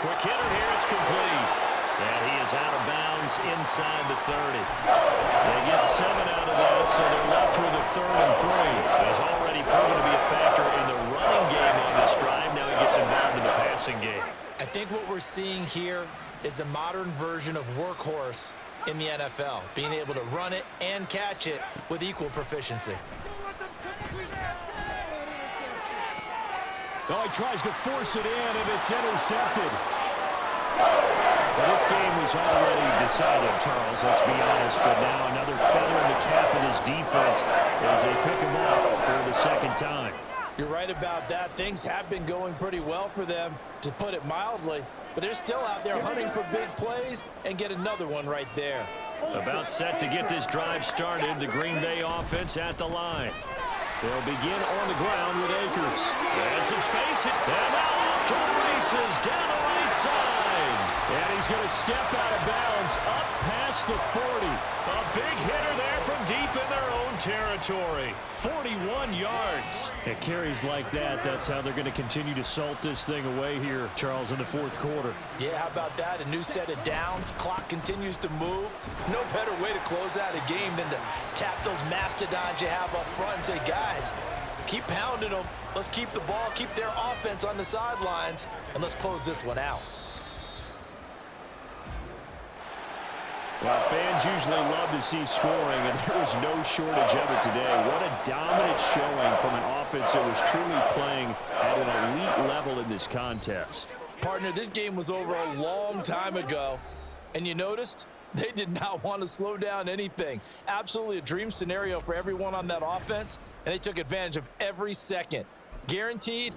Quick hitter here. It's complete. And he is out of bounds inside the 30. They get 7 out of that, so they're left with a 3rd and 3. He's already proven to be a factor in the running game on this drive. Now he gets involved in the passing game. I think what we're seeing here is the modern version of workhorse in the NFL, being able to run it and catch it with equal proficiency. Oh, he tries to force it in, and it's intercepted. Well, this game was already decided, Charles, let's be honest, but now another feather in the cap of this defense as they pick him off for the second time. You're right about that. Things have been going pretty well for them, to put it mildly, but they're still out there hunting for big plays and get another one right there. About set to get this drive started, the Green Bay offense at the line. They'll begin on the ground with Akers. There's some space, and now off to the races down the right side. And he's going to step out of bounds up past the 40. A big hitter there from deep in their own territory. 41 yards. It carries like that. That's how they're going to continue to salt this thing away here, Charles, in the 4th quarter. Yeah, how about that? A new set of downs. Clock continues to move. No better way to close out a game than to tap those mastodons you have up front and say, guys, keep pounding them. Let's keep the ball, keep their offense on the sidelines, and let's close this one out. Well, fans usually love to see scoring, and there was no shortage of it today. What a dominant showing from an offense that was truly playing at an elite level in this contest. Partner, this game was over a long time ago, and you noticed they did not want to slow down anything. Absolutely a dream scenario for everyone on that offense, and they took advantage of every second. Guaranteed.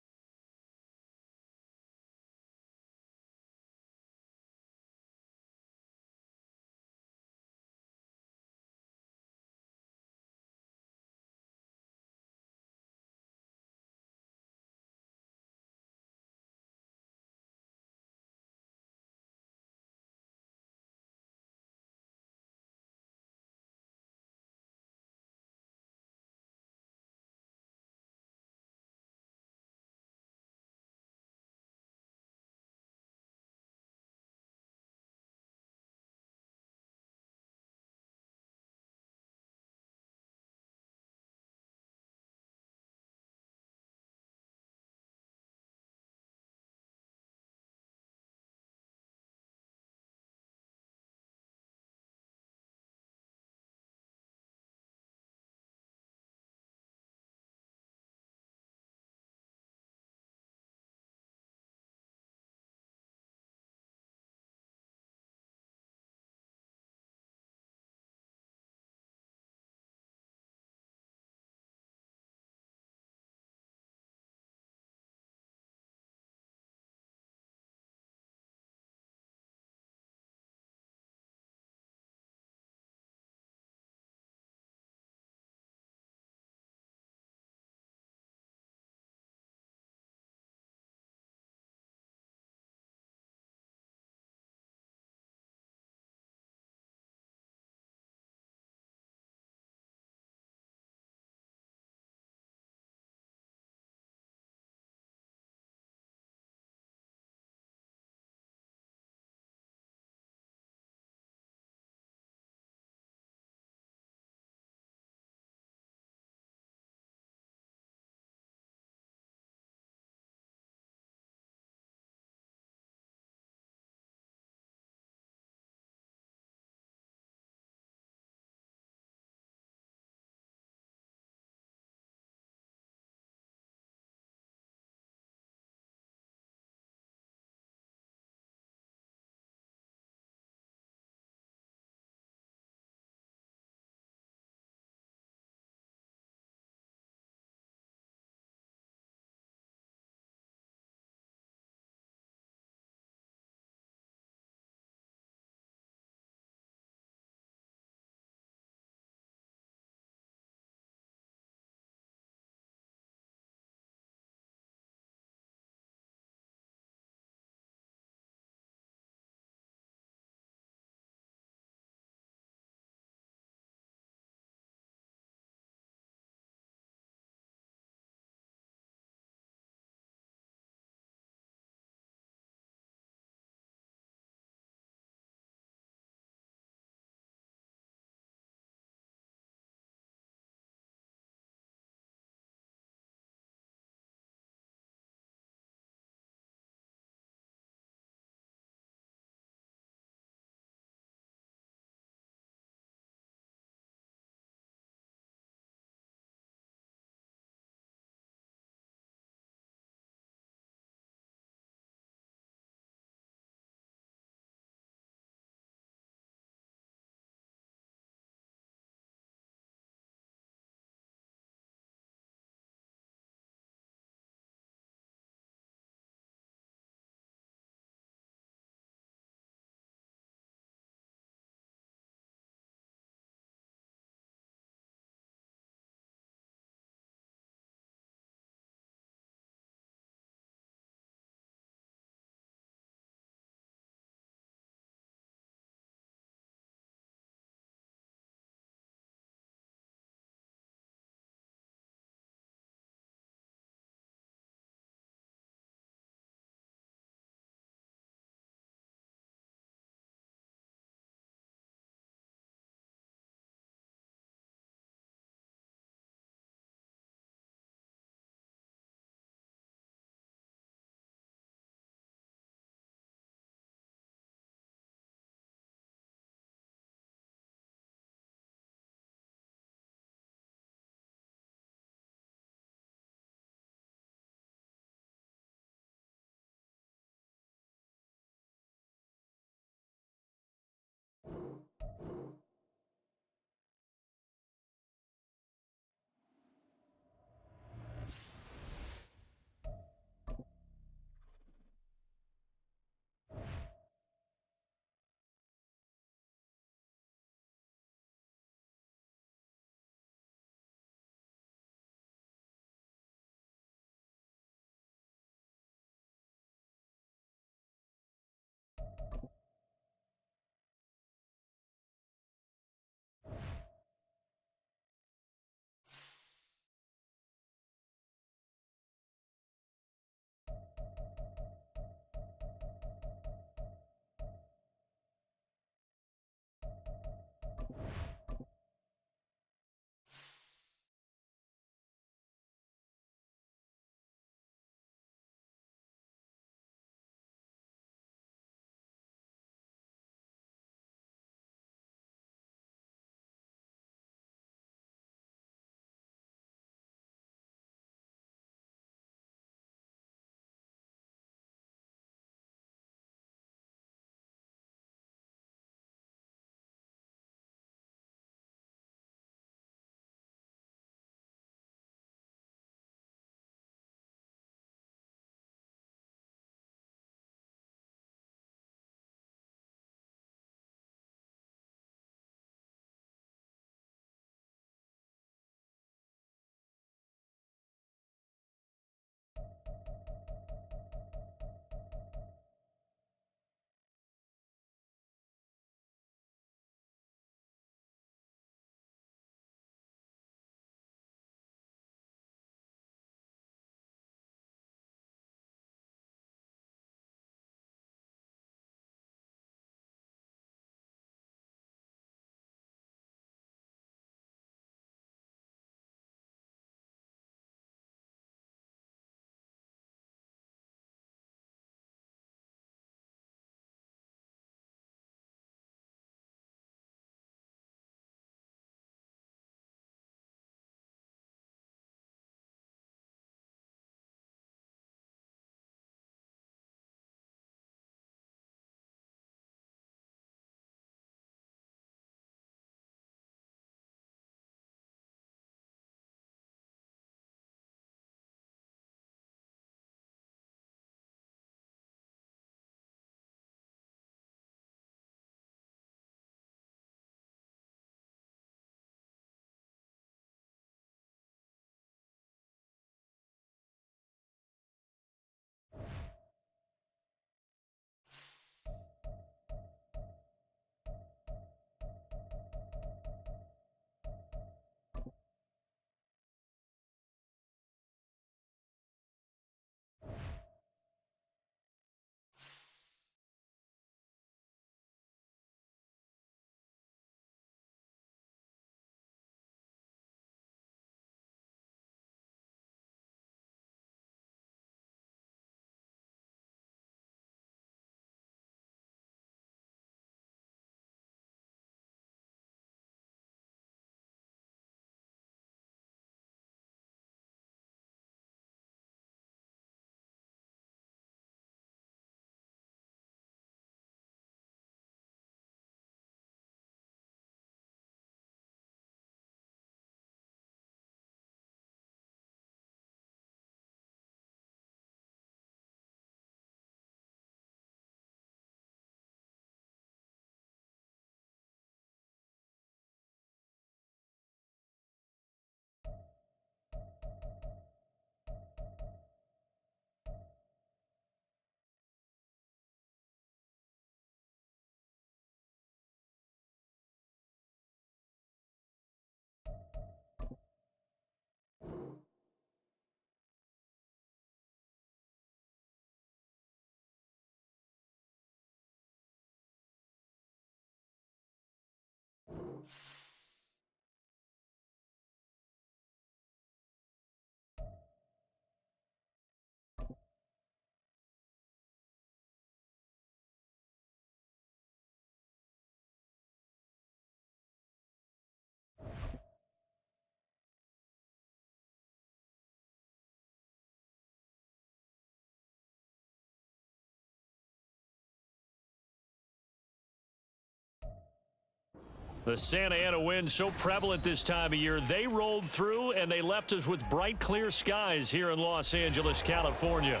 The Santa Ana wind so prevalent this time of year. They rolled through, and they left us with bright, clear skies here in Los Angeles, California.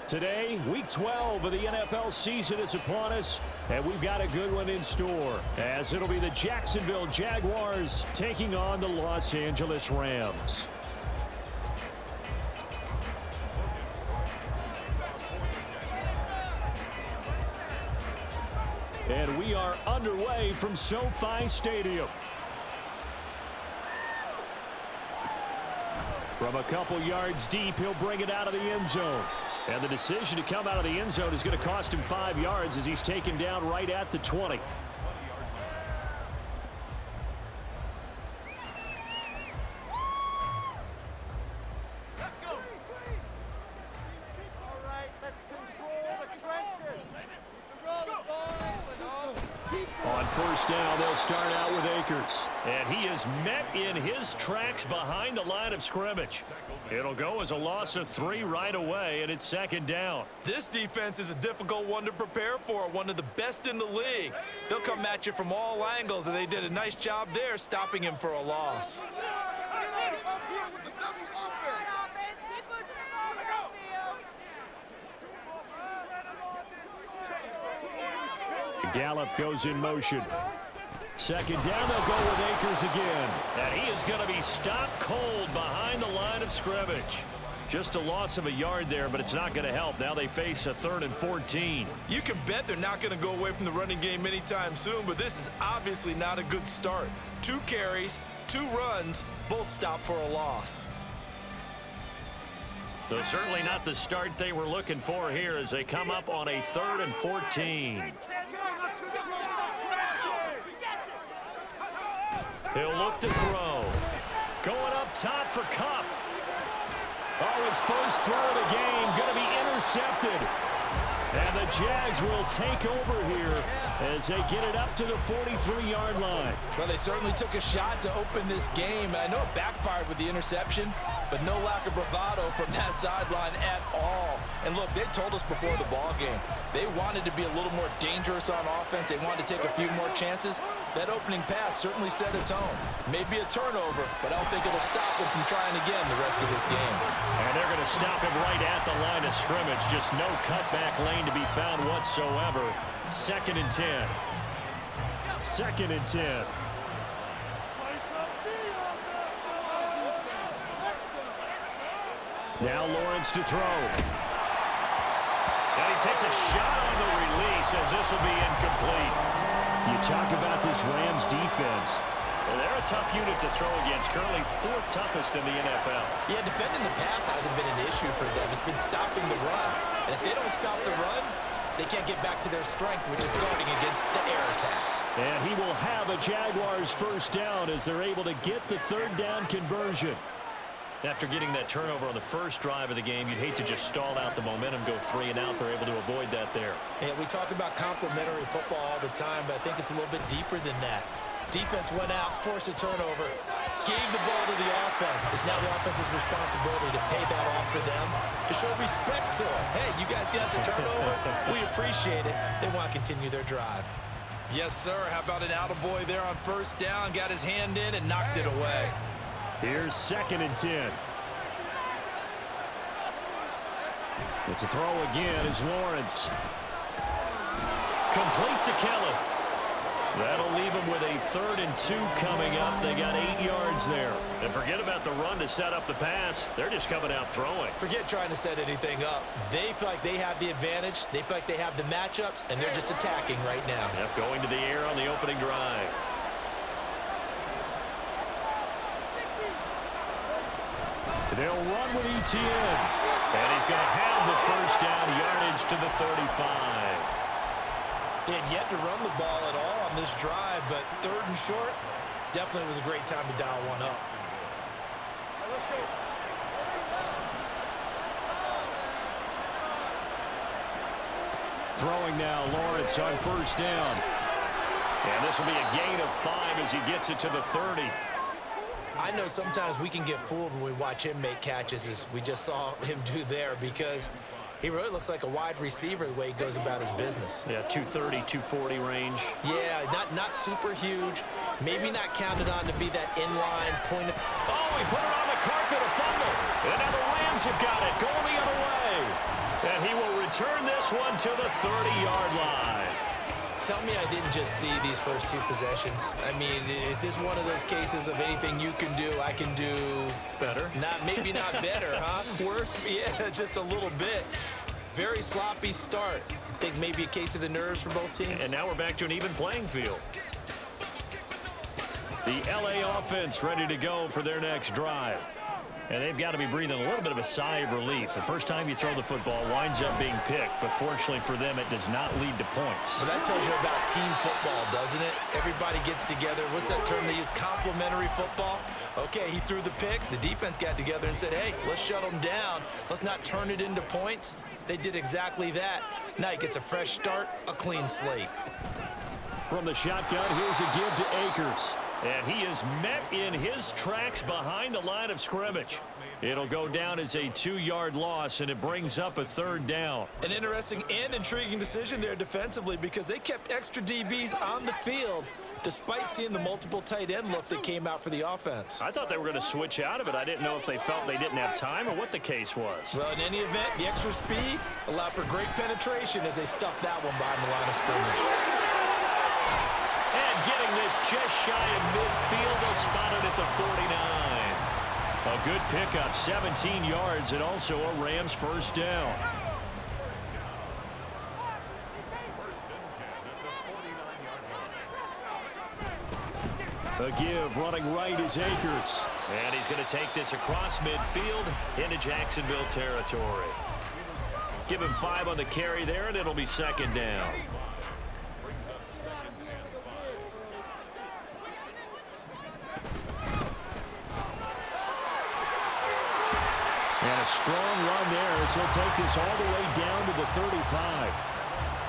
Today, Week 12 of the NFL season is upon us, and we've got a good one in store, as it'll be the Jacksonville Jaguars taking on the Los Angeles Rams. And we are underway from SoFi Stadium. From a couple yards deep, he'll bring it out of the end zone. And the decision to come out of the end zone is going to cost him 5 yards as he's taken down right at the 20. On first down, they'll start out with Akers. And he is met in his tracks behind the line of scrimmage. It'll go as a loss of 3 right away, and it's second down. This defense is a difficult one to prepare for, one of the best in the league. They'll come at you from all angles, and they did a nice job there stopping him for a loss. Gallup goes in motion. Second down, they'll go with Akers again. And he is going to be stopped cold behind the line of scrimmage. Just a loss of a yard there, but it's not going to help. Now they face a 3rd and 14. You can bet they're not going to go away from the running game anytime soon, but this is obviously not a good start. 2 carries, 2 runs, both stopped for a loss. So certainly not the start they were looking for here as they come up on a 3rd and 14. He'll look to throw. Going up top for Kupp. Oh, his first throw of the game going to be intercepted. And the Jags will take over here as they get it up to the 43-yard line. Well, they certainly took a shot to open this game. I know it backfired with the interception, but no lack of bravado from that sideline at all. And look, they told us before the ball game, they wanted to be a little more dangerous on offense. They wanted to take a few more chances. That opening pass certainly set a tone. Maybe a turnover, but I don't think it'll stop them from trying again the rest of this game. And they're going to stop him right at the line of scrimmage. Just no cutback lane to be found whatsoever. 2nd and 10. 2nd and 10. Now Lawrence to throw. And he takes a shot on the release as this will be incomplete. You talk about this Rams defense. Well, they're a tough unit to throw against. Currently 4th toughest in the NFL. Yeah, defending the pass hasn't been an issue for them. It's been stopping the run. And if they don't stop the run, they can't get back to their strength, which is guarding against the air attack. And he will have a Jaguars first down as they're able to get the 3rd down conversion. After getting that turnover on the first drive of the game, you'd hate to just stall out the momentum, go 3 and out. They're able to avoid that there. Yeah, we talk about complementary football all the time, but I think it's a little bit deeper than that. Defense went out, forced a turnover, gave the ball to the offense. It's now the offense's responsibility to pay that off for them, to show respect to them. Hey, you guys got a turnover. We appreciate it. They want to continue their drive. Yes, sir. How about an attaboy there on first down? Got his hand in and knocked it away. Here's 2nd and 10. But to throw again is Lawrence. Complete to Kelly. That'll leave him with a 3rd and 2 coming up. They got 8 yards there. And forget about the run to set up the pass. They're just coming out throwing. Forget trying to set anything up. They feel like they have the advantage. They feel like they have the matchups, and they're just attacking right now. Yep, going to the air on the opening drive. They'll run with ETN. And he's going to have the first down, yardage to the 35. They had yet to run the ball at all on this drive, but 3rd and short definitely was a great time to dial one up. Throwing now, Lawrence on first down. And this will be a gain of 5 as he gets it to the 30. I know sometimes we can get fooled when we watch him make catches, as we just saw him do there, because He really looks like a wide receiver the way he goes about his business. Yeah, 230, 240 range. Yeah, not super huge. Maybe not counted on to be that inline point of... Oh, he put it on the carpet, a fumble. And now the Rams have got it, going the other way. And he will return this one to the 30-yard line. Tell me I didn't just see these first two possessions. I mean, is this one of those cases of anything you can do, I can do... Better? Maybe not better, huh? Worse? Yeah, just a little bit. Very sloppy start. I think maybe a case of the nerves for both teams. And now we're back to an even playing field. The LA offense ready to go for their next drive. And they've got to be breathing a little bit of a sigh of relief. The first time you throw the football winds up being picked, but fortunately for them, it does not lead to points. Well, that tells you about team football, doesn't it? Everybody gets together. What's that term they use? Complementary football? Okay, he threw the pick. The defense got together and said, hey, let's shut them down. Let's not turn it into points. They did exactly that. Now he gets a fresh start, a clean slate. From the shotgun, here's a give to Akers. And he is met in his tracks behind the line of scrimmage. It'll go down as a 2-yard loss, and it brings up a third down. An interesting and intriguing decision there defensively because they kept extra DBs on the field despite seeing the multiple tight end look that came out for the offense. I thought they were going to switch out of it. I didn't know if they felt they didn't have time or what the case was. Well, in any event, the extra speed allowed for great penetration as they stuffed that one behind the line of scrimmage. And getting this just shy of midfield, they'll spot it at the 49. A good pickup, 17 yards, and also a Rams first down. A give, running right is Akers. And he's going to take this across midfield into Jacksonville territory. Give him 5 on the carry there, and it'll be second down. And a strong run there as he'll take this all the way down to the 35.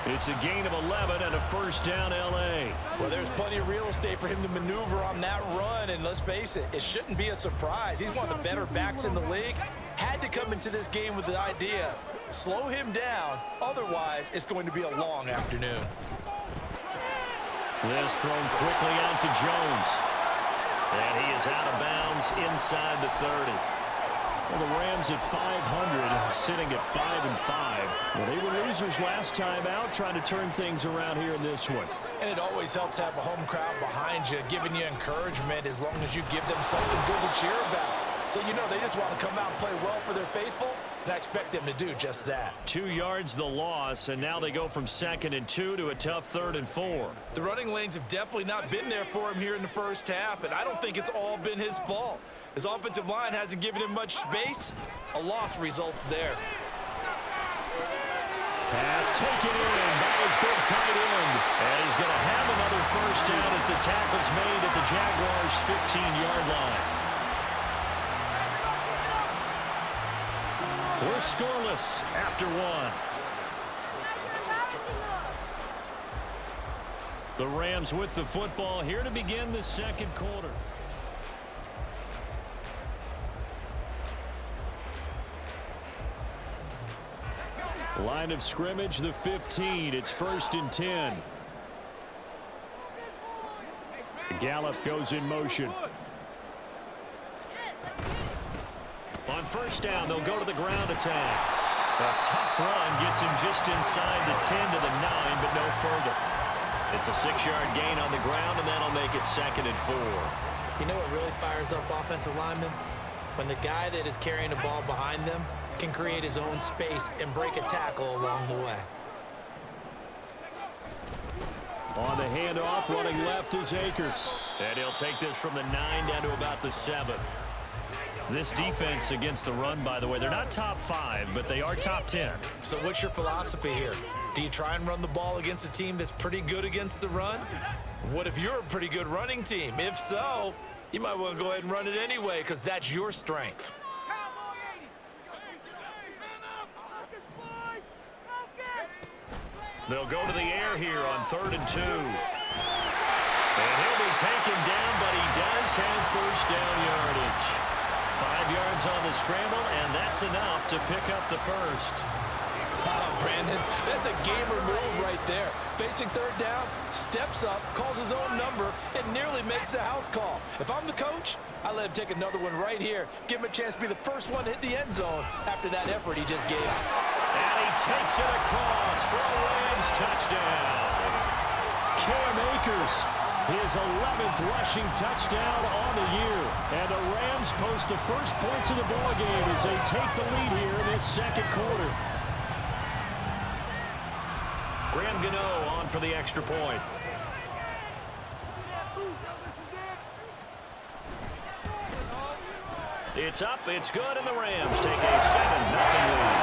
It's a gain of 11 and a first down L.A. Well, there's plenty of real estate for him to maneuver on that run, and let's face it, it shouldn't be a surprise. He's one of the better backs in the league. Had to come into this game with the idea, slow him down, otherwise it's going to be a long afternoon. This thrown quickly out to Jones. And he is out of bounds inside the 30. Well, the Rams at 500, sitting at 5-5. Well, they were losers last time out, trying to turn things around here in this one. And it always helps to have a home crowd behind you, giving you encouragement as long as you give them something good to cheer about. So, you know, they just want to come out and play well for their faithful, and I expect them to do just that. 2 yards the loss, and now they go from 2nd and 2 to a tough 3rd and 4. The running lanes have definitely not been there for him here in the first half, and I don't think it's all been his fault. His offensive line hasn't given him much space. A loss results there. Pass taken in by his big tight end. And he's going to have another first down as the tackle's made at the Jaguars' 15-yard line. We're scoreless after one. The Rams with the football here to begin the second quarter. Line of scrimmage, the 15. It's 1st and 10. Gallup goes in motion. On first down, they'll go to the ground attack. A tough run gets him just inside the 10 to the 9, but no further. It's a 6-yard gain on the ground, and that'll make it 2nd and 4. You know what really fires up offensive linemen? When the guy that is carrying the ball behind them can create his own space and break a tackle along the way. On the handoff, running left is Akers. And he'll take this from the 9 down to about the 7. This defense against the run, by the way, they're not top 5, but they are top 10. So what's your philosophy here? Do you try and run the ball against a team that's pretty good against the run? What if you're a pretty good running team? If so, you might want to go ahead and run it anyway because that's your strength. They'll go to the air here on 3rd and 2. And he'll be taken down, but he does have first down yardage. 5 yards on the scramble, and that's enough to pick up the first. Brandon. That's a gamer move right there. Facing third down, steps up, calls his own number, and nearly makes the house call. If I'm the coach, I let him take another one right here. Give him a chance to be the first one to hit the end zone after that effort he just gave. And he takes it across for a Rams touchdown. Cam Akers, his 11th rushing touchdown on the year. And the Rams post the first points of the ballgame as they take the lead here in this second quarter. Graham Gano on for the extra point. It's up, it's good, and the Rams take a 7-0 lead.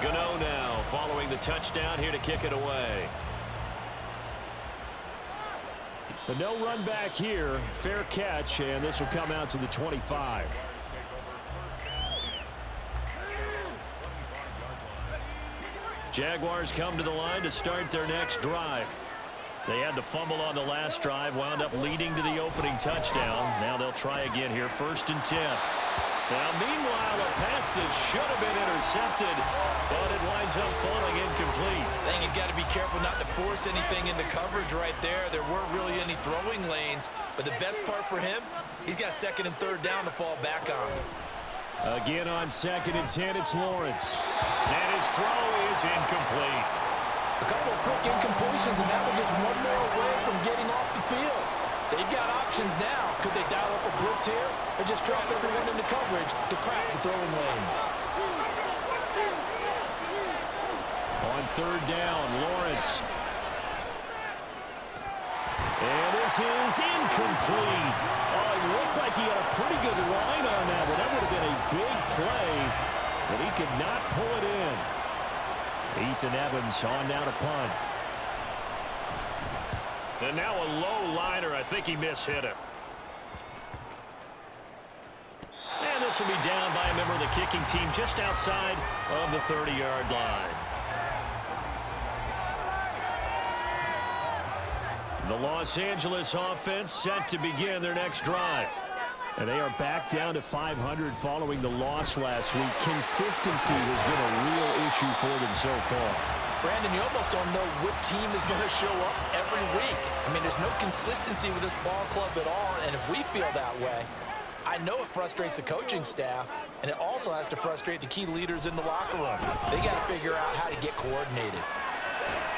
Gano now following the touchdown here to kick it away. But no run back here. Fair catch, and this will come out to the 25. Jaguars come to the line to start their next drive. They had the fumble on the last drive, wound up leading to the opening touchdown. Now they'll try again here, 1st and 10. Now, meanwhile, a pass that should have been intercepted, but it winds up falling incomplete. I think he's got to be careful not to force anything into coverage right there. There weren't really any throwing lanes, but the best part for him, he's got 2nd and 3rd down to fall back on. Again on 2nd and 10, it's Lawrence. And his throw is incomplete. A couple of quick incompletions, and now they're just one more away from getting off the field. They've got options now. Could they dial up a blitz here or just drop everyone into coverage to crack the throwing lanes? On 3rd down, Lawrence. And this is incomplete. Oh, it looked like he had a pretty good line on that one. That would have been a big play, but he could not pull it in. Ethan Evans on now to punt. And now a low liner. I think he mishit it. And this will be down by a member of the kicking team just outside of the 30-yard line. The Los Angeles offense set to begin their next drive. And they are back down to 500 following the loss last week. Consistency has been a real issue for them so far. Brandon, you almost don't know what team is going to show up every week. I mean, there's no consistency with this ball club at all, and if we feel that way, I know it frustrates the coaching staff, and it also has to frustrate the key leaders in the locker room. They got to figure out how to get coordinated.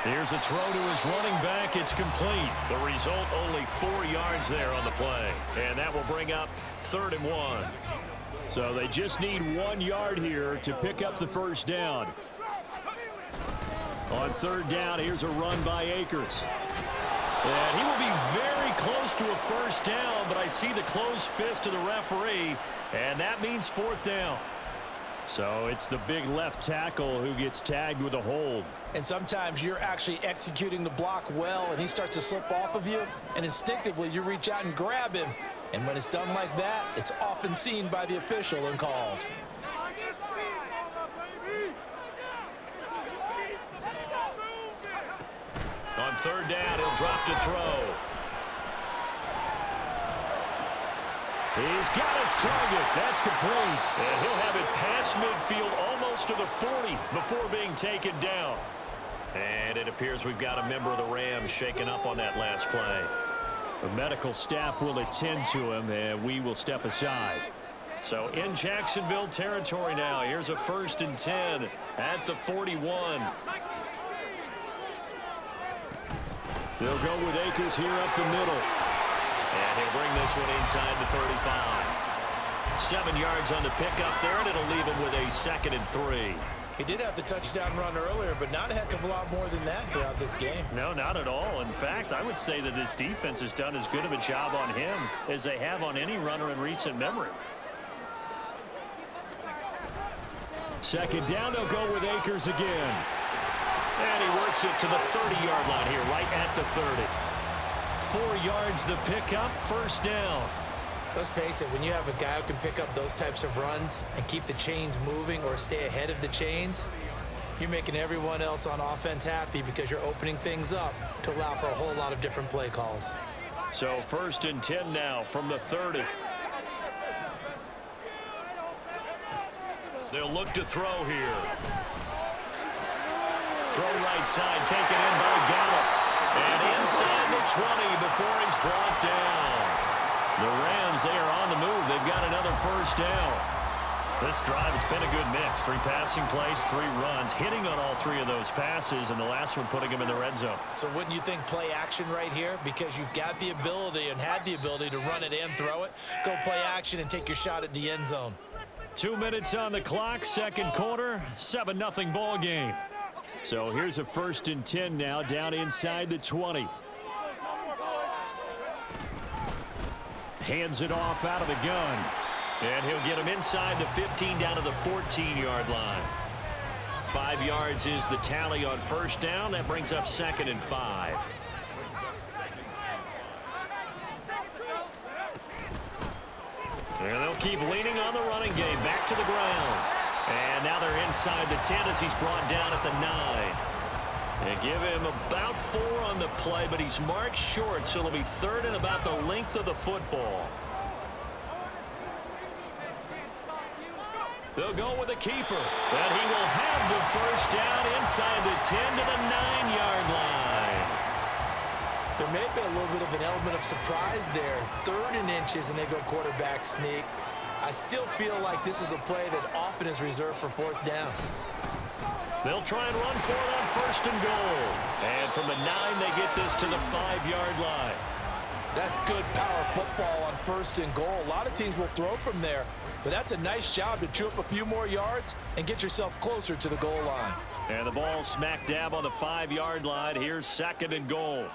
Here's a throw to his running back. It's complete. The result, only 4 yards there on the play, and that will bring up 3rd and 1. So they just need 1 yard here to pick up the first down. On 3rd down, here's a run by Akers. And he will be very close to a first down, but I see the closed fist of the referee, and that means 4th down. So it's the big left tackle who gets tagged with a hold. And sometimes you're actually executing the block well, and he starts to slip off of you, and instinctively you reach out and grab him. And when it's done like that, it's often seen by the official and called. On 3rd down, he'll drop to throw. He's got his target. That's complete. And he'll have it past midfield almost to the 40 before being taken down. And it appears we've got a member of the Rams shaken up on that last play. The medical staff will attend to him, and we will step aside. So in Jacksonville territory now. Here's a 1st and 10 at the 41. They'll go with Akers here up the middle. And he'll bring this one inside the 35. 7 yards on the pickup there, and it'll leave him with a 2nd and 3. He did have the touchdown run earlier, but not a heck of a lot more than that throughout this game. No, not at all. In fact, I would say that this defense has done as good of a job on him as they have on any runner in recent memory. 2nd down, they'll go with Akers again. And he works it to the 30-yard line here, right at the 30. 4 yards the pickup, 1st down. Let's face it, when you have a guy who can pick up those types of runs and keep the chains moving or stay ahead of the chains, you're making everyone else on offense happy because you're opening things up to allow for a whole lot of different play calls. So 1st and 10 now from the 30. They'll look to throw here. Throw right side, taken in by Gallup. And inside the 20 before he's brought down. The Rams, they are on the move. They've got another 1st down. This drive, it's been a good mix. 3 passing plays, 3 runs, hitting on all 3 of those passes, and the last one putting him in the red zone. So wouldn't you think play action right here? Because you've got the ability and had the ability to run it and throw it. Go play action and take your shot at the end zone. 2 minutes on the clock, 2nd quarter, 7-0 ball game. So here's a 1st and 10 now, down inside the 20. Hands it off out of the gun. And he'll get him inside the 15 down to the 14-yard line. 5 yards is the tally on 1st down. That brings up 2nd and 5. And they'll keep leaning on the running game. Back to the ground. And now they're inside the 10 as he's brought down at the 9. And give him about 4 on the play, but he's marked short, so it'll be 3rd and about the length of the football. They'll go with a keeper. And he will have the 1st down inside the 10 to the 9-yard line. There may be a little bit of an element of surprise there. 3rd and inches, and they go quarterback sneak. I still feel like this is a play that often is reserved for 4th down. They'll try and run for it on 1st and goal. And from the 9, they get this to the 5-yard line. That's good power football on 1st and goal. A lot of teams will throw from there, but that's a nice job to chew up a few more yards and get yourself closer to the goal line. And the ball smack dab on the 5-yard line. Here's 2nd and goal.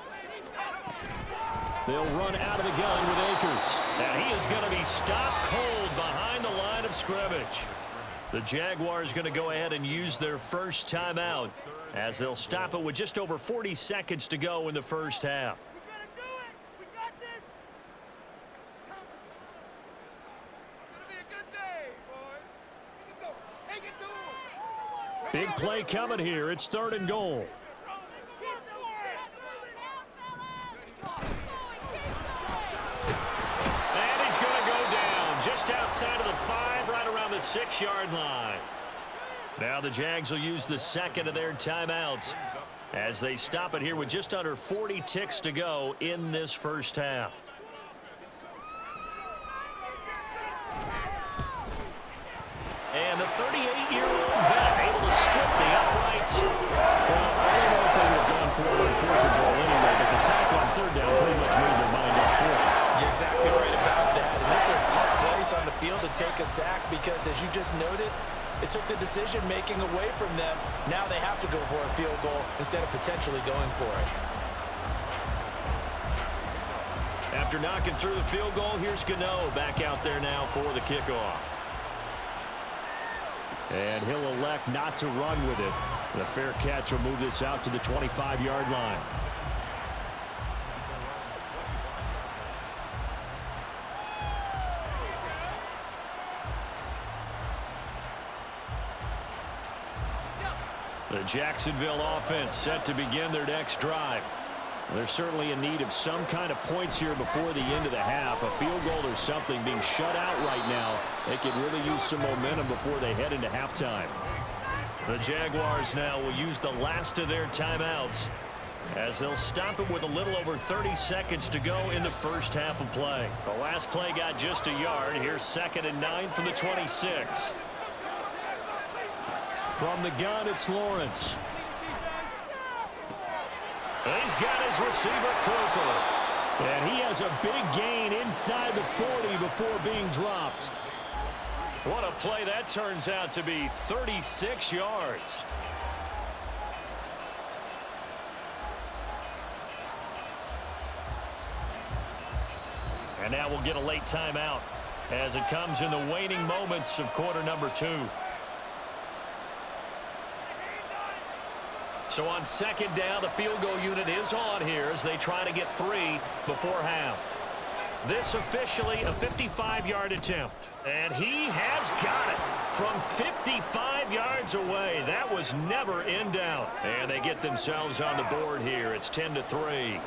They'll run out of the gun with Akers. And he is going to be stopped cold behind the line of scrimmage. The Jaguars going to go ahead and use their 1st timeout as they'll stop it with just over 40 seconds to go in the 1st half. Big play coming here. It's 3rd and goal. And he's going to go down just outside of the 5, right around the 6-yard line. Now the Jags will use the 2nd of their timeouts as they stop it here with just under 40 ticks to go in this 1st half. And the 38-year-old vet able to split the uprights. Well, I don't know if they would have gone for it on 4th and goal anyway, but the sack on 3rd down pretty much made their mind up for it. You're exactly right about that. And this is a tough place on the field to take a sack because, as you just noted, it took the decision-making away from them. Now they have to go for a field goal instead of potentially going for it. After knocking through the field goal, here's Gano back out there now for the kickoff. And he'll elect not to run with it. The fair catch will move this out to the 25-yard line. The Jacksonville offense set to begin their next drive. They're certainly in need of some kind of points here before the end of the half. A field goal or something being shut out right now. They could really use some momentum before they head into halftime. The Jaguars now will use the last of their timeouts as they'll stop it with a little over 30 seconds to go in the 1st half of play. The last play got just a yard. Here's 2nd and 9 from the 26. From the gun, it's Lawrence. He's got his receiver, Cooper. And he has a big gain inside the 40 before being dropped. What a play that turns out to be. 36 yards. And now we'll get a late timeout as it comes in the waning moments of quarter number 2. So on 2nd down, the field goal unit is on here as they try to get 3 before half. This officially a 55-yard attempt. And he has got it from 55 yards away. That was never in doubt. And they get themselves on the board here. It's 10-3.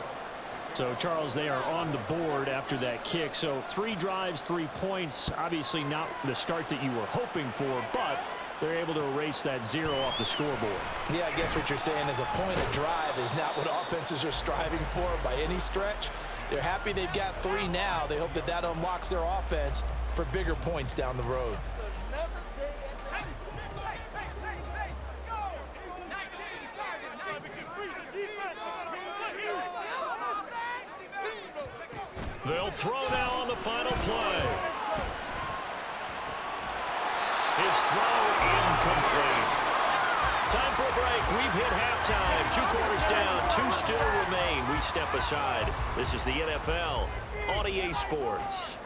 So, Charles, they are on the board after that kick. So, 3 drives, 3 points. Obviously not the start that you were hoping for, but they're able to erase that 0 off the scoreboard. Yeah, I guess what you're saying is a point of drive is not what offenses are striving for by any stretch. They're happy they've got 3 now. They hope that that unlocks their offense for bigger points down the road. They'll throw now on the final play. His throw incomplete. Time for a break. We've hit halftime. 2 quarters down, 2 still remain. We step aside. This is the NFL on EA Sports.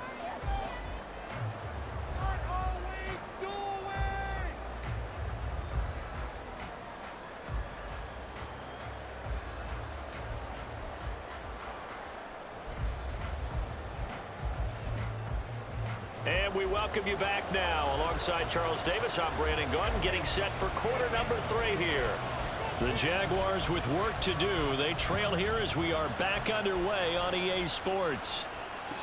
And we welcome you back now. Alongside Charles Davis, I'm Brandon Gunn, getting set for quarter number 3 here. The Jaguars with work to do. They trail here as we are back underway on EA Sports.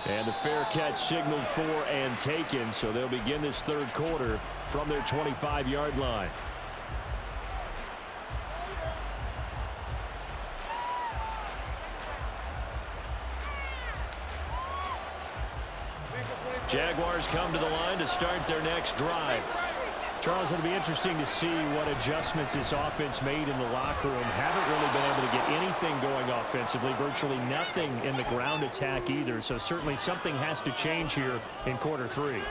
And the fair catch signaled for and taken, so they'll begin this 3rd quarter from their 25-yard line. Jaguars come to the line to start their next drive. Charles, it'll be interesting to see what adjustments this offense made in the locker room. Haven't really been able to get anything going offensively, virtually nothing in the ground attack either. So certainly something has to change here in quarter 3.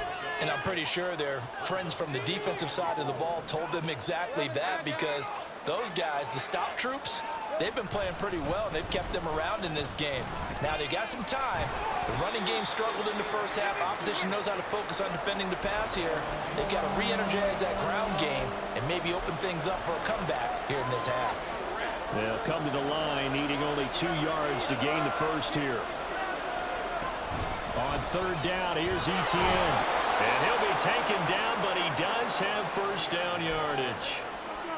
And I'm pretty sure their friends from the defensive side of the ball told them exactly that, because those guys, the stop troops, they've been playing pretty well, and they've kept them around in this game. Now they got some time. The running game struggled in the first half. Opposition knows how to focus on defending the pass here. They've got to re-energize that ground game and maybe open things up for a comeback here in this half. They'll come to the line, needing only 2 yards to gain the first here. On 3rd down, here's Etienne. And he'll be taken down, but he does have first down yardage.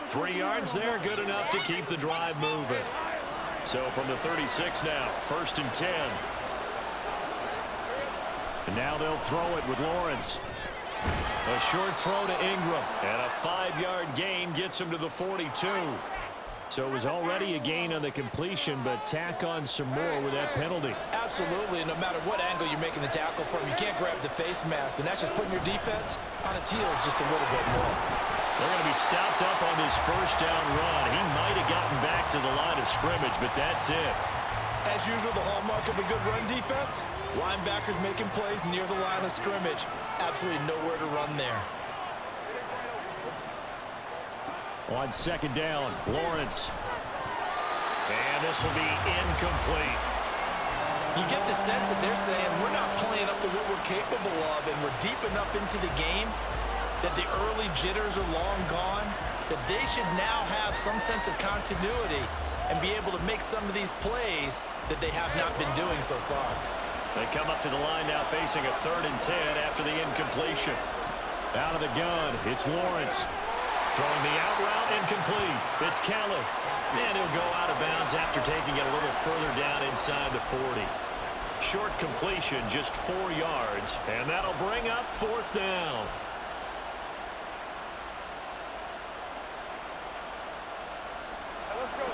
3 yards there, good enough to keep the drive moving. So from the 36 now, 1st and 10. And now they'll throw it with Lawrence. A short throw to Ingram, and a 5-yard gain gets him to the 42. So it was already a gain on the completion, but tack on some more with that penalty. Absolutely, and no matter what angle you're making the tackle from, you can't grab the face mask, and that's just putting your defense on its heels just a little bit more. They're going to be stopped up on this first down run. He might have gotten back to the line of scrimmage, but that's it. As usual, the hallmark of a good run defense, linebackers making plays near the line of scrimmage. Absolutely nowhere to run there. On 2nd down, Lawrence. And this will be incomplete. You get the sense that they're saying we're not playing up to what we're capable of, and we're deep enough into the game that the early jitters are long gone, that they should now have some sense of continuity and be able to make some of these plays that they have not been doing so far. They come up to the line now facing a 3rd and 10 after the incompletion. Out of the gun, it's Lawrence. Throwing the out route, incomplete. It's Kelly. And he'll go out of bounds after taking it a little further down inside the 40. Short completion, just 4 yards. And that'll bring up 4th down. Let's go.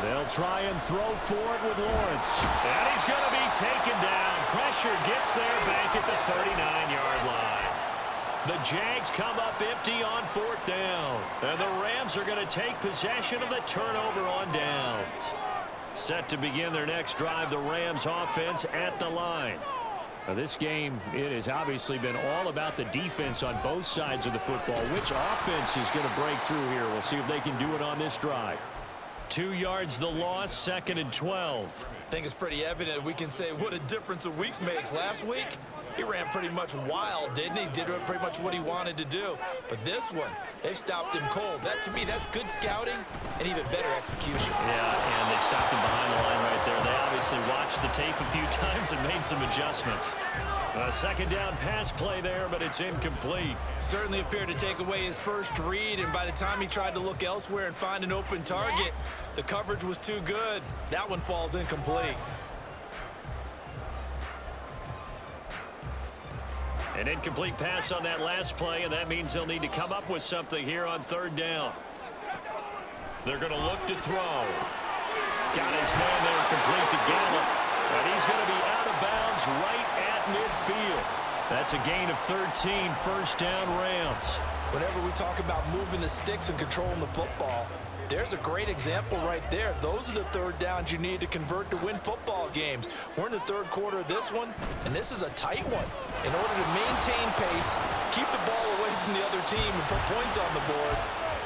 They'll try and throw for it with Lawrence. And he's going to be taken down. Pressure gets there back at the 39-yard line. The Jags come up empty on 4th down. And the Rams are going to take possession of the turnover on downs. Set to begin their next drive, the Rams offense at the line. Now this game, it has obviously been all about the defense on both sides of the football. Which offense is going to break through here? We'll see if they can do it on this drive. 2 yards the loss, 2nd and 12. I think it's pretty evident we can say what a difference a week makes. Last week, He ran pretty much wild, didn't he? Did pretty much what he wanted to do. But this one, they've stopped him cold. That, to me, that's good scouting and even better execution. Yeah, and they stopped him behind the line right there. They obviously watched the tape a few times and made some adjustments. A second down pass play there, but it's incomplete. Certainly appeared to take away his first read, and by the time he tried to look elsewhere and find an open target, the coverage was too good. That one falls incomplete. An incomplete pass on that last play, and that means they'll need to come up with something here on third down. They're going to look to throw. Got his man there complete to Gallup, and he's going to be out of bounds right at midfield. That's a gain of 13, first down Rams. Whenever we talk about moving the sticks and controlling the football, there's a great example right there. Those are the third downs you need to convert to win football games. We're in the third quarter of this one, and this is a tight one. In order to maintain pace, keep the ball away from the other team, and put points on the board,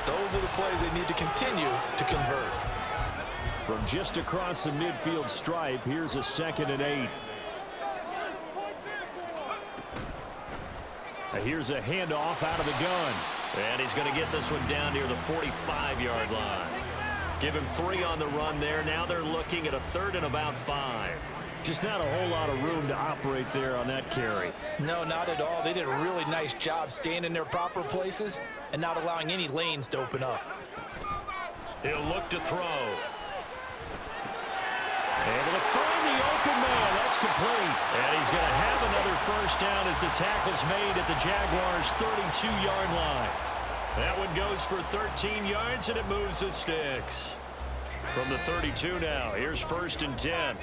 those are the plays they need to continue to convert. From just across the midfield stripe, here's a 2nd and 8. Here's a handoff out of the gun. And he's going to get this one down near the 45-yard line. Give him 3 on the run there. Now they're looking at a 3rd and about 5. Just not a whole lot of room to operate there on that carry. No, not at all. They did a really nice job staying in their proper places and not allowing any lanes to open up. He'll look to throw. Able to find the open man. That's complete. And he's going to have another first down as the tackle's made at the Jaguars' 32-yard line. That one goes for 13 yards, and it moves the sticks. From the 32 now, here's 1st and 10.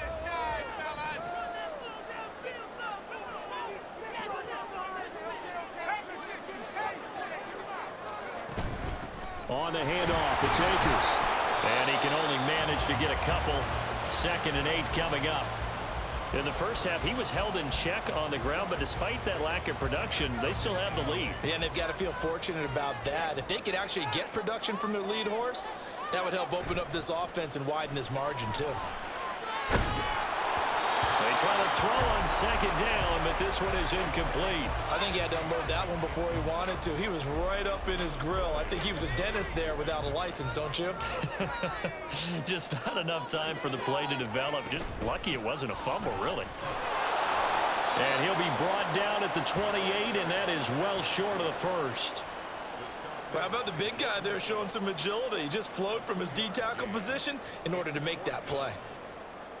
On the handoff, it's Akers. And he can only manage to get a couple. 2nd and 8 coming up. In the first half, he was held in check on the ground, but despite that lack of production, they still have the lead. Yeah, and they've got to feel fortunate about that. If they could actually get production from their lead horse, that would help open up this offense and widen this margin, too. They try to throw on 2nd down, but this one is incomplete. I think he had to unload that one before he wanted to. He was right up in his grill. I think he was a dentist there without a license, don't you? Just not enough time for the play to develop. Just lucky it wasn't a fumble, really. And he'll be brought down at the 28, and that is well short of the first. Well, how about the big guy there showing some agility? He just flowed from his D-tackle position in order to make that play.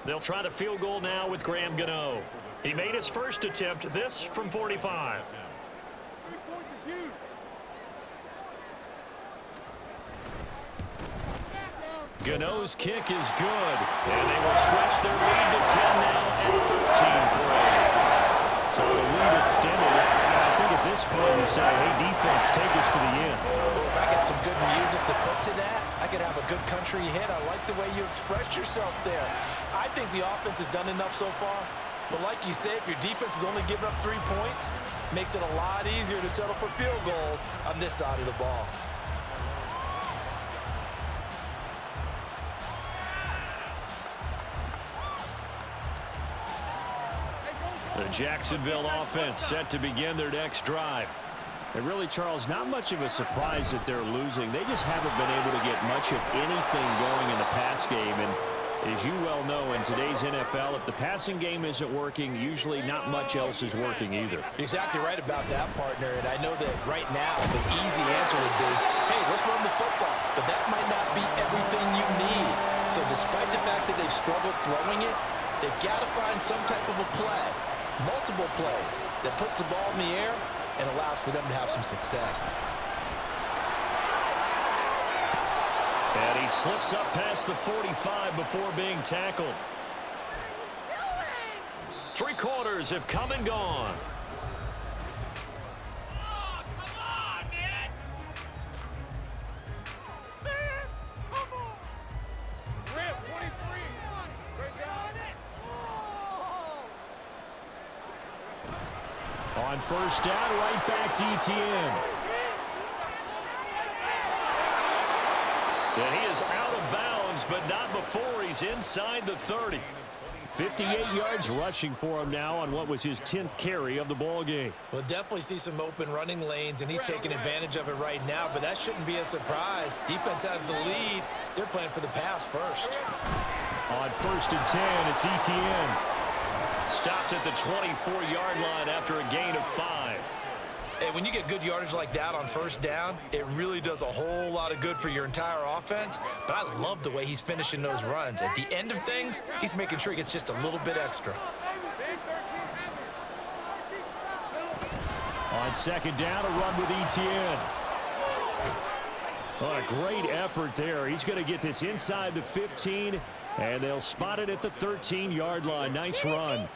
They'll try the field goal now with Graham Gano. He made his first attempt, this from 45. 3 points is huge. Gano's kick is good, and they will stretch their lead to 10 now at 13-3. So the lead extended. I think at this point we say, hey, defense, take us to the end. If I got some good music to put to that, I could have a good country hit. I like the way you expressed yourself there. I think the offense has done enough so far. But like you say, if your defense is only giving up 3 points, it makes it a lot easier to settle for field goals on this side of the ball. The Jacksonville offense set to begin their next drive. And really, Charles, not much of a surprise that they're losing. They just haven't been able to get much of anything going in the pass game. And as you well know, in today's NFL, if the passing game isn't working, usually not much else is working either. You're exactly right about that, partner. And I know that right now the easy answer would be, hey, let's run the football. But that might not be everything you need. So despite the fact that they've struggled throwing it, they've got to find some type of a play, multiple plays, that puts the ball in the air and allows for them to have some success. And he slips up past the 45 before being tackled. 3 quarters have come and gone. On first down, right back to ETN. And he is out of bounds, but not before he's inside the 30. 58 yards rushing for him now on what was his 10th carry of the ball game. We'll definitely see some open running lanes, and he's taking advantage of it right now, but that shouldn't be a surprise. Defense has the lead. They're playing for the pass first. On 1st and 10, it's ETN. Stopped at the 24-yard line after a gain of 5. Hey, when you get good yardage like that on 1st down, it really does a whole lot of good for your entire offense. But I love the way he's finishing those runs. At the end of things, he's making sure he gets just a little bit extra. On 2nd down, a run with ETN. Oh, a great effort there. He's going to get this inside the 15, and they'll spot it at the 13-yard line. Nice run.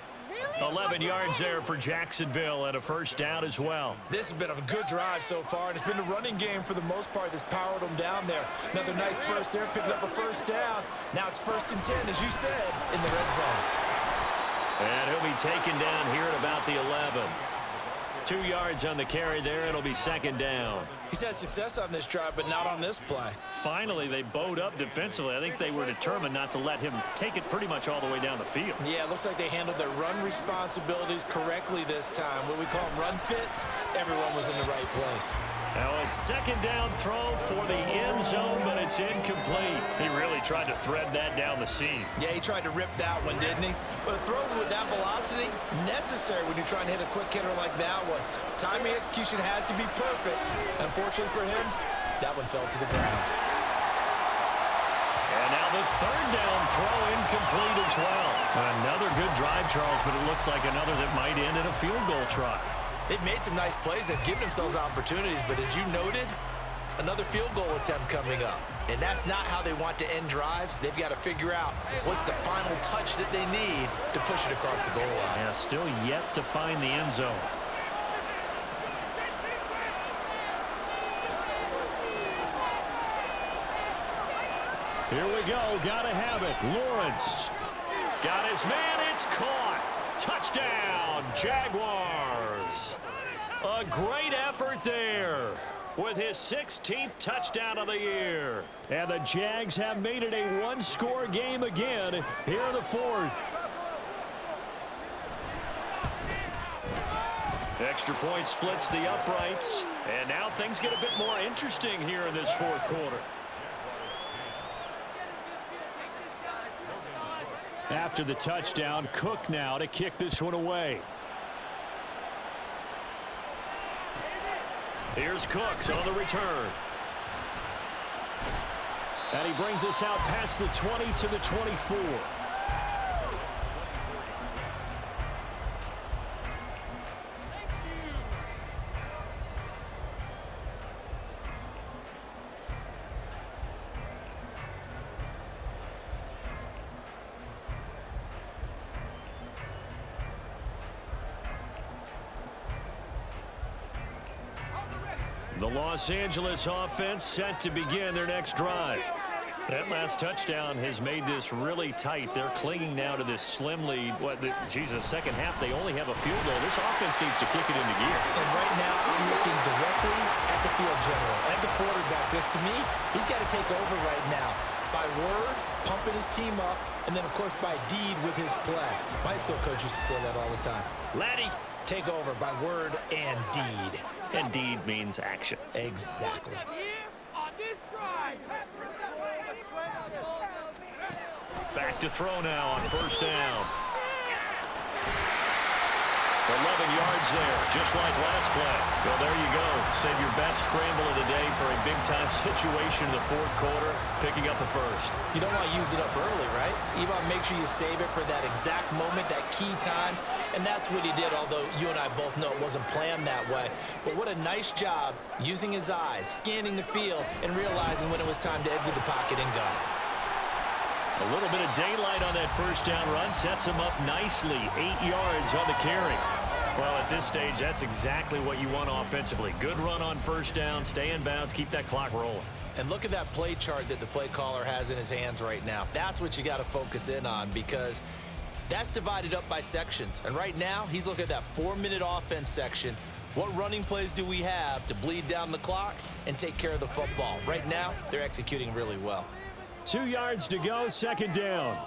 11 yards there for Jacksonville and a 1st down as well. This has been a good drive so far, and it's been a running game for the most part that's powered them down there. Another nice burst there, picking up a 1st down. Now it's 1st and 10, as you said, in the red zone. And he'll be taken down here at about the 11. 2 yards on the carry there. It'll be 2nd down. He's had success on this drive, but not on this play. Finally, they bowed up defensively. I think they were determined not to let him take it pretty much all the way down the field. Yeah, it looks like they handled their run responsibilities correctly this time. What we call them run fits, everyone was in the right place. Now a 2nd down throw for the end zone, but it's incomplete. He really tried to thread that down the seam. Yeah, he tried to rip that one, didn't he? But a throw with that velocity, necessary when you're trying to hit a quick hitter like that one. Timing execution has to be perfect. Unfortunately for him, that one fell to the ground. And now the 3rd down throw incomplete as well. Another good drive, Charles, but it looks like another that might end in a field goal try. They've made some nice plays. They've given themselves opportunities, but as you noted, another field goal attempt coming up. And that's not how they want to end drives. They've got to figure out what's the final touch that they need to push it across the goal line. Yeah, still yet to find the end zone. Here we go. Got to have it. Lawrence. Got his man. It's caught. Touchdown, Jaguars. A great effort there with his 16th touchdown of the year. And the Jags have made it a one-score game again here in the 4th. Extra point splits the uprights. And now things get a bit more interesting here in this 4th quarter. After the touchdown, Cook now to kick this one away. Here's Cooks on the return. And he brings us out past the 20 to the 24. The Los Angeles offense set to begin their next drive. That last touchdown has made this really tight. They're clinging now to this slim lead. Second half, they only have a field goal. This offense needs to kick it into gear. And right now, I'm looking directly at the field general, at the quarterback, because to me, he's got to take over right now. By word, pumping his team up, and then, of course, by deed with his play. My high school coach used to say that all the time. Laddie, take over by word and deed. And deed means action. Exactly. Back to throw now on 1st down. 11 yards there, just like last play. Well, there you go. Save your best scramble of the day for a big-time situation in the 4th quarter, picking up the 1st. You don't want to use it up early, right? You want to make sure you save it for that exact moment, that key time, and that's what he did, although you and I both know it wasn't planned that way. But what a nice job using his eyes, scanning the field, and realizing when it was time to exit the pocket and go. A little bit of daylight on that 1st down run sets him up nicely. 8 yards on the carry. Well, at this stage, that's exactly what you want offensively. Good run on 1st down, stay in bounds, keep that clock rolling. And look at that play chart that the play caller has in his hands right now. That's what you got to focus in on, because that's divided up by sections. And right now, he's looking at that 4-minute offense section. What running plays do we have to bleed down the clock and take care of the football? Right now, they're executing really well. 2 yards to go, 2nd down.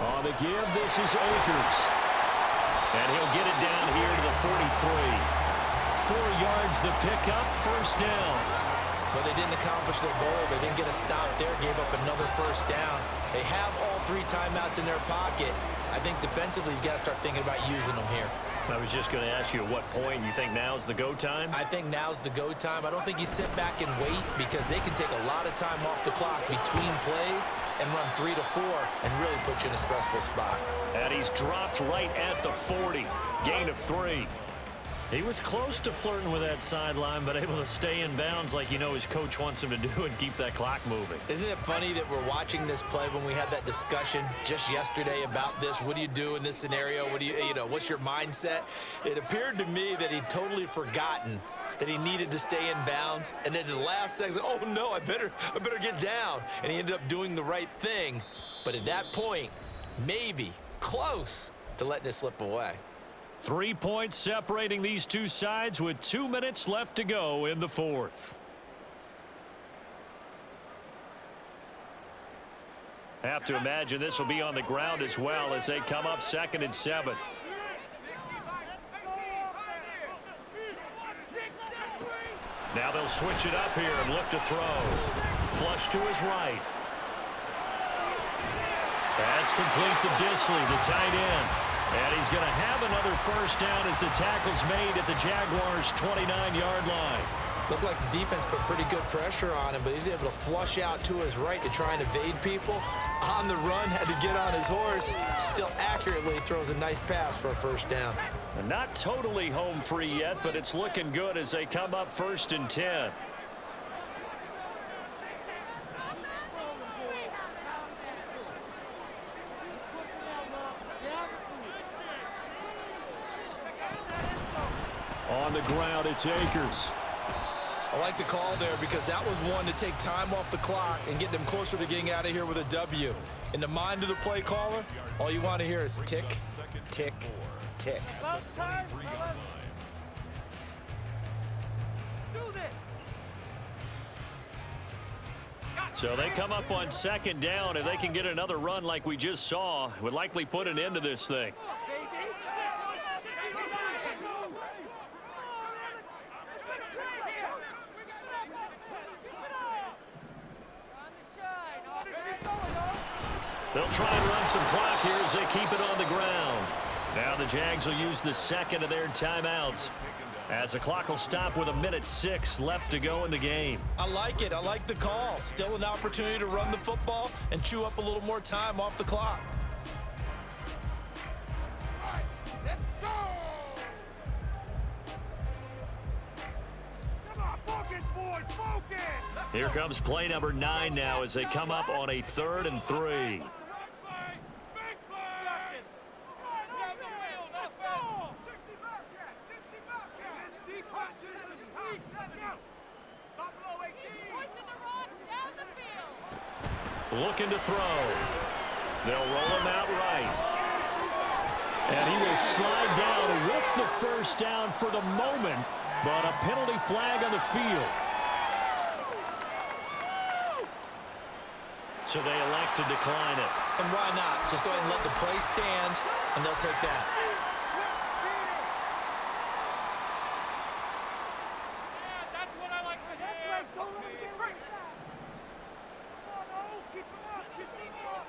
On the give, this is Akers. And he'll get it down here to the 43. 4 yards the pickup, first down. But they didn't accomplish their goal. They didn't get a stop there, gave up another first down. They have all 3 timeouts in their pocket. I think defensively, you got to start thinking about using them here. I was just going to ask you at what point you think now's the go time? I think now's the go time. I don't think you sit back and wait because they can take a lot of time off the clock between plays and run 3 to 4 and really put you in a stressful spot. And he's dropped right at the 40. Gain of 3. He was close to flirting with that sideline, but able to stay in bounds like his coach wants him to do and keep that clock moving. Isn't it funny that we're watching this play when we had that discussion just yesterday about this? What do you do in this scenario? What do what's your mindset? It appeared to me that he'd totally forgotten that he needed to stay in bounds, and then at the last second, oh no, I better get down. And he ended up doing the right thing. But at that point, maybe close to letting it slip away. 3 points separating these two sides with 2 minutes left to go in the fourth. Have to imagine this will be on the ground as well as they come up 2nd and 7. Now they'll switch it up here and look to throw. Flush to his right. That's complete to Disley, the tight end. And he's going to have another first down as the tackle's made at the Jaguars' 29-yard line. Looked like the defense put pretty good pressure on him, but he's able to flush out to his right to try and evade people. On the run, had to get on his horse. Still accurately throws a nice pass for a first down. And not totally home free yet, but it's looking good as they come up 1st and 10. On the ground, it's Akers. I like the call there because that was one to take time off the clock and get them closer to getting out of here with a W. In the mind of the play caller, all you want to hear is tick, tick, tick. So they come up on 2nd down. If they can get another run like we just saw, it would likely put an end to this thing. They'll try and run some clock here as they keep it on the ground. Now the Jags will use the 2nd of their timeouts as the clock will stop with 1:06 left to go in the game. I like it. I like the call. Still an opportunity to run the football and chew up a little more time off the clock. All right, let's go! Come on, focus, boys, focus! Here comes play number 9 now as they come up on a 3rd and 3. Looking to throw. They'll roll him out right. And he will slide down with the first down for the moment, but a penalty flag on the field. So they elect to decline it. And why not? Just go ahead and let the play stand, and they'll take that. Don't let him get right. Come on, oh, keep him up, keep him up.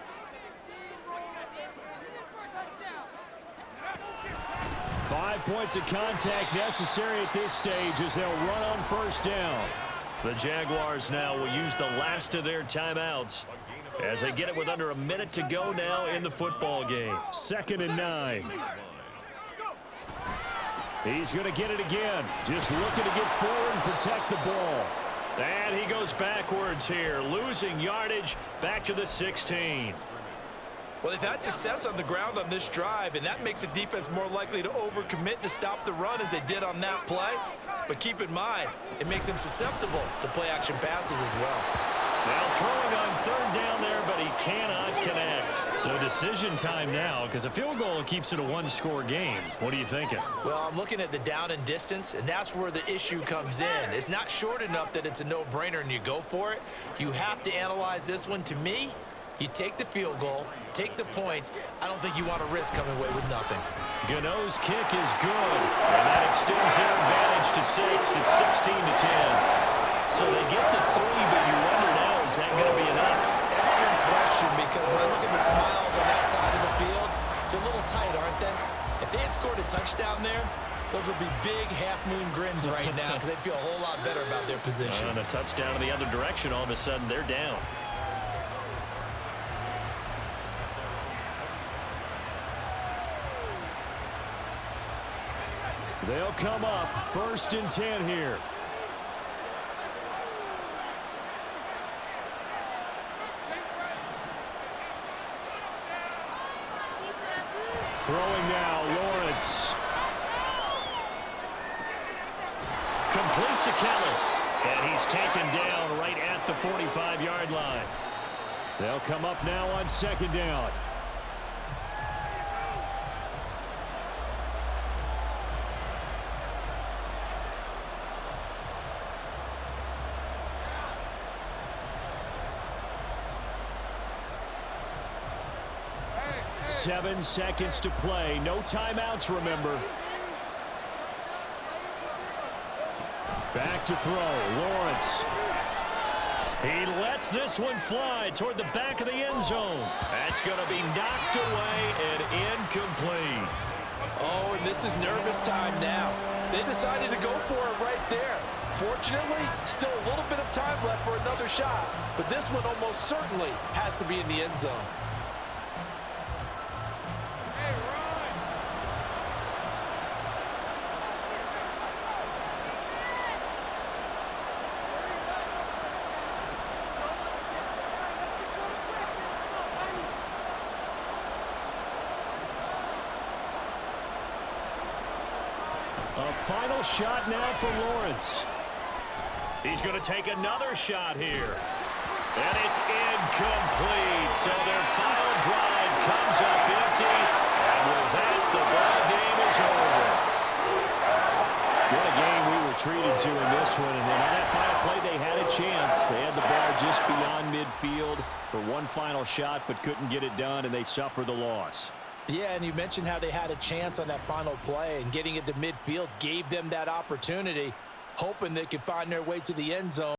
5 points of contact necessary at this stage as they'll run on first down. The Jaguars now will use the last of their timeouts as they get it with under a minute to go now in the football game. 2nd and 9. He's going to get it again. Just looking to get forward and protect the ball. And he goes backwards here, losing yardage back to the 16. Well, they've had success on the ground on this drive, and that makes the defense more likely to overcommit to stop the run as they did on that play. But keep in mind, it makes them susceptible to play-action passes as well. Now throwing on 3rd down there, but he cannot connect. So decision time now, because a field goal keeps it a one-score game. What are you thinking? Well, I'm looking at the down and distance, and that's where the issue comes in. It's not short enough that it's a no-brainer and you go for it. You have to analyze this one, to me, You take the field goal, take the points. I don't think you want to risk coming away with nothing. Gano's kick is good, and that extends their advantage to 6. It's 16-10. So they get the 3, but you wonder now, is that going to be enough? Excellent question, because when I look at the smiles on that side of the field, they're a little tight, aren't they? If they had scored a touchdown there, those would be big half-moon grins right now because they'd feel a whole lot better about their position. And a touchdown in the other direction, all of a sudden they're down. They'll come up 1st and 10 here. Throwing now, Lawrence. Complete to Kelly. And he's taken down right at the 45-yard line. They'll come up now on 2nd down. Hey, 7 seconds to play. No timeouts, remember. Back to throw. Lawrence. He lets this one fly toward the back of the end zone. That's going to be knocked away and incomplete. Oh, and this is nervous time now. They decided to go for it right there. Fortunately, still a little bit of time left for another shot, but this one almost certainly has to be in the end zone. hey, run! A final shot now for Lawrence. He's going to take another shot here. And it's incomplete. So their final drive comes up empty. And with that, the ball game is over. What a game we were treated to in this one. And then on that final play, they had a chance. They had the ball just beyond midfield for one final shot, but couldn't get it done, and they suffer the loss. Yeah, and you mentioned how they had a chance on that final play, and getting it to midfield gave them that opportunity, hoping they could find their way to the end zone.